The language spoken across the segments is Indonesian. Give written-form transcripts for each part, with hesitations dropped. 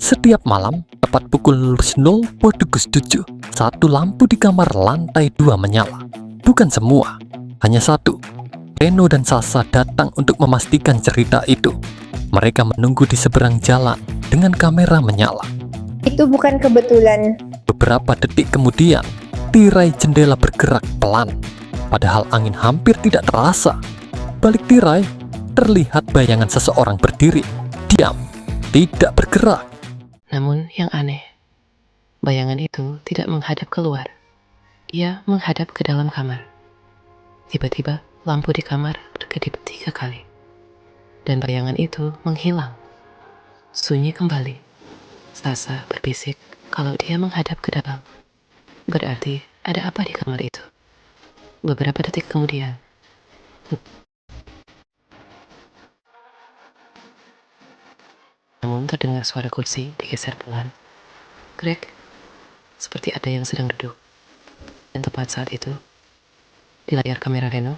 Setiap malam, tepat pukul 0.7, satu lampu di kamar lantai 2 menyala. Bukan semua, hanya satu. Reno dan Sasa datang untuk memastikan cerita itu. Mereka menunggu di seberang jalan dengan kamera menyala. Itu bukan kebetulan. Beberapa detik kemudian, tirai jendela bergerak pelan. Padahal angin hampir tidak terasa. Balik tirai, terlihat bayangan seseorang berdiri, diam, tidak bergerak. Namun yang aneh, bayangan itu tidak menghadap keluar. Ia menghadap ke dalam kamar. Tiba-tiba lampu di kamar berkedip 3 kali. Dan bayangan itu menghilang. Sunyi kembali. Sasa berbisik kalau dia menghadap ke dalam. Berarti ada apa di kamar itu? Beberapa detik kemudian, namun terdengar suara kursi digeser pelan. Krek, seperti ada yang sedang duduk. Dan tepat saat itu, di layar kamera Reno,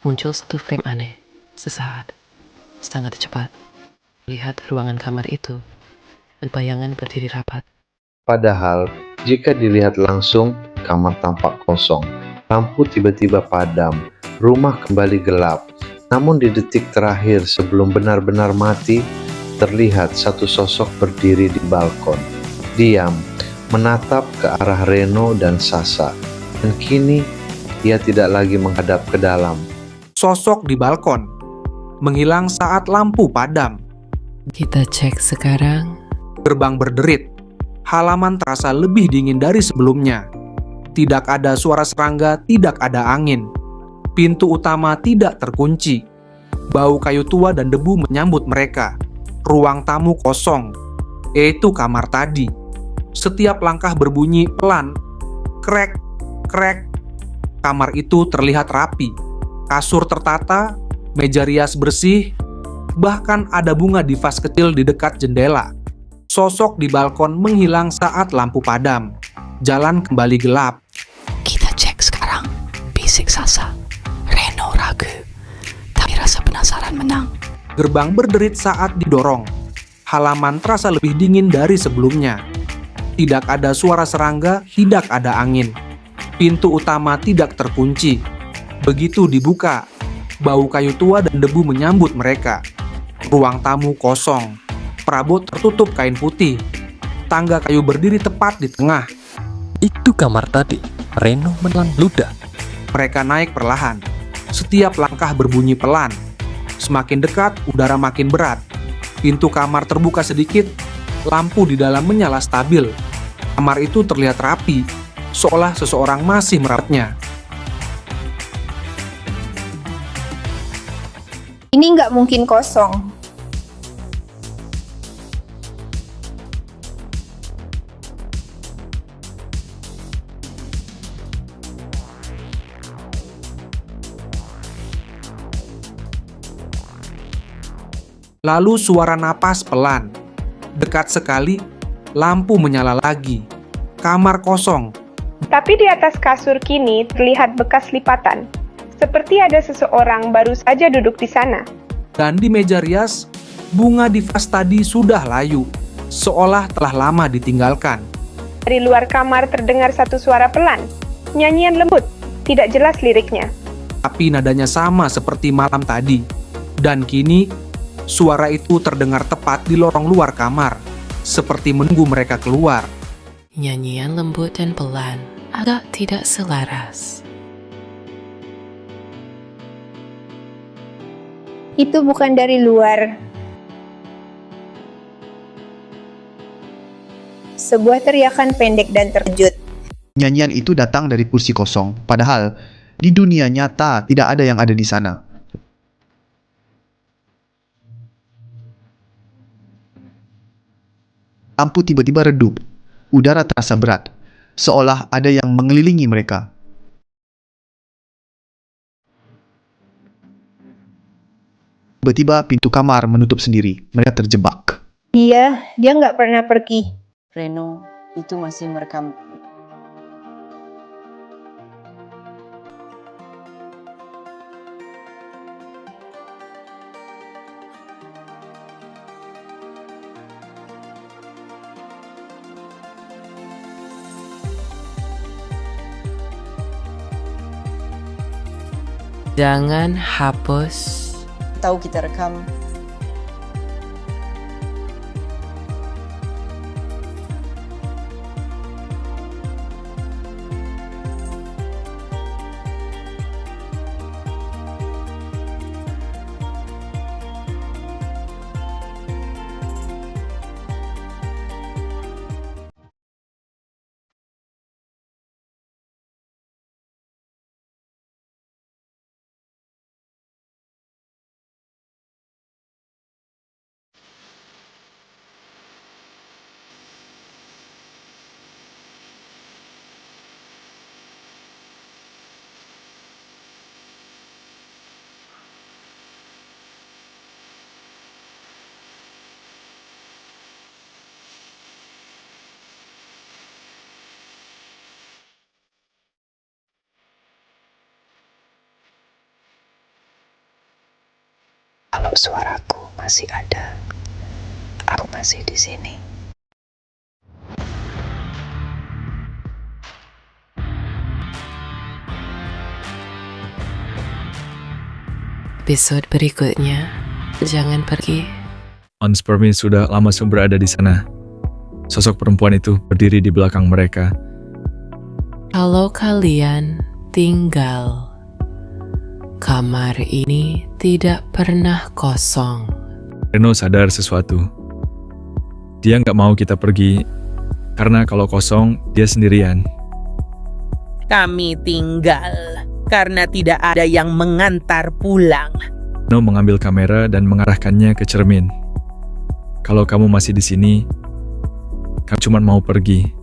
muncul satu frame aneh. Sesaat, sangat cepat, lihat ruangan kamar itu, bayangan berdiri rapat. Padahal, jika dilihat langsung, kamar tampak kosong. Lampu tiba-tiba padam, rumah kembali gelap. Namun di detik terakhir sebelum benar-benar mati, terlihat satu sosok berdiri di balkon. Diam, menatap ke arah Reno dan Sasa. Dan kini, ia tidak lagi menghadap ke dalam. Sosok di balkon menghilang saat lampu padam. Kita cek sekarang. Gerbang berderit. Halaman terasa lebih dingin dari sebelumnya. Tidak ada suara serangga, tidak ada angin. Pintu utama tidak terkunci. Bau kayu tua dan debu menyambut mereka. Ruang tamu kosong. Itu kamar tadi. Setiap langkah berbunyi pelan. Krek, krek. Kamar itu terlihat rapi. Kasur tertata, meja rias bersih, bahkan ada bunga di vas kecil di dekat jendela. Sosok di balkon menghilang saat lampu padam. Jalan kembali gelap. Kita cek sekarang, bisik Sasa. Reno ragu, tapi rasa penasaran menang. Gerbang berderit saat didorong. Halaman terasa lebih dingin dari sebelumnya. Tidak ada suara serangga, tidak ada angin. Pintu utama tidak terkunci. Begitu dibuka, bau kayu tua dan debu menyambut mereka. Ruang tamu kosong. Perabot tertutup kain putih. Tangga kayu berdiri tepat di tengah. Itu kamar tadi. Reno menelan ludah. Mereka naik perlahan. Setiap langkah berbunyi pelan. Semakin dekat, udara makin berat. Pintu kamar terbuka sedikit. Lampu di dalam menyala stabil. Kamar itu terlihat rapi, seolah seseorang masih merawatnya. Ini nggak mungkin kosong. Lalu suara napas pelan. Dekat sekali, lampu menyala lagi. Kamar kosong. Tapi di atas kasur kini terlihat bekas lipatan. Seperti ada seseorang baru saja duduk di sana. Dan di meja rias, bunga di vas tadi sudah layu. Seolah telah lama ditinggalkan. Dari luar kamar terdengar satu suara pelan. Nyanyian lembut, tidak jelas liriknya. Tapi nadanya sama seperti malam tadi. Dan kini, suara itu terdengar tepat di lorong luar kamar. Seperti menunggu mereka keluar. Nyanyian lembut dan pelan, agak tidak selaras. Itu bukan dari luar. Sebuah teriakan pendek dan terkejut. Nyanyian itu datang dari kursi kosong, padahal di dunia nyata tidak ada yang ada di sana. Lampu tiba-tiba redup. Udara terasa berat, seolah ada yang mengelilingi mereka. Tiba-tiba pintu kamar menutup sendiri. Mereka terjebak. Dia nggak pernah pergi. Reno itu masih merekam. Jangan hapus. Tahu kita rekam. Kalau suaraku masih ada, aku masih di sini. Episode berikutnya, jangan pergi. Ons Permi sudah lama berada di sana. Sosok perempuan itu berdiri di belakang mereka. Kalau kalian tinggal, kamar ini tidak pernah kosong. Reno sadar sesuatu. Dia nggak mau kita pergi, karena kalau kosong, dia sendirian. Kami tinggal karena tidak ada yang mengantar pulang. Reno mengambil kamera dan mengarahkannya ke cermin. Kalau kamu masih di sini, kamu cuma mau pergi.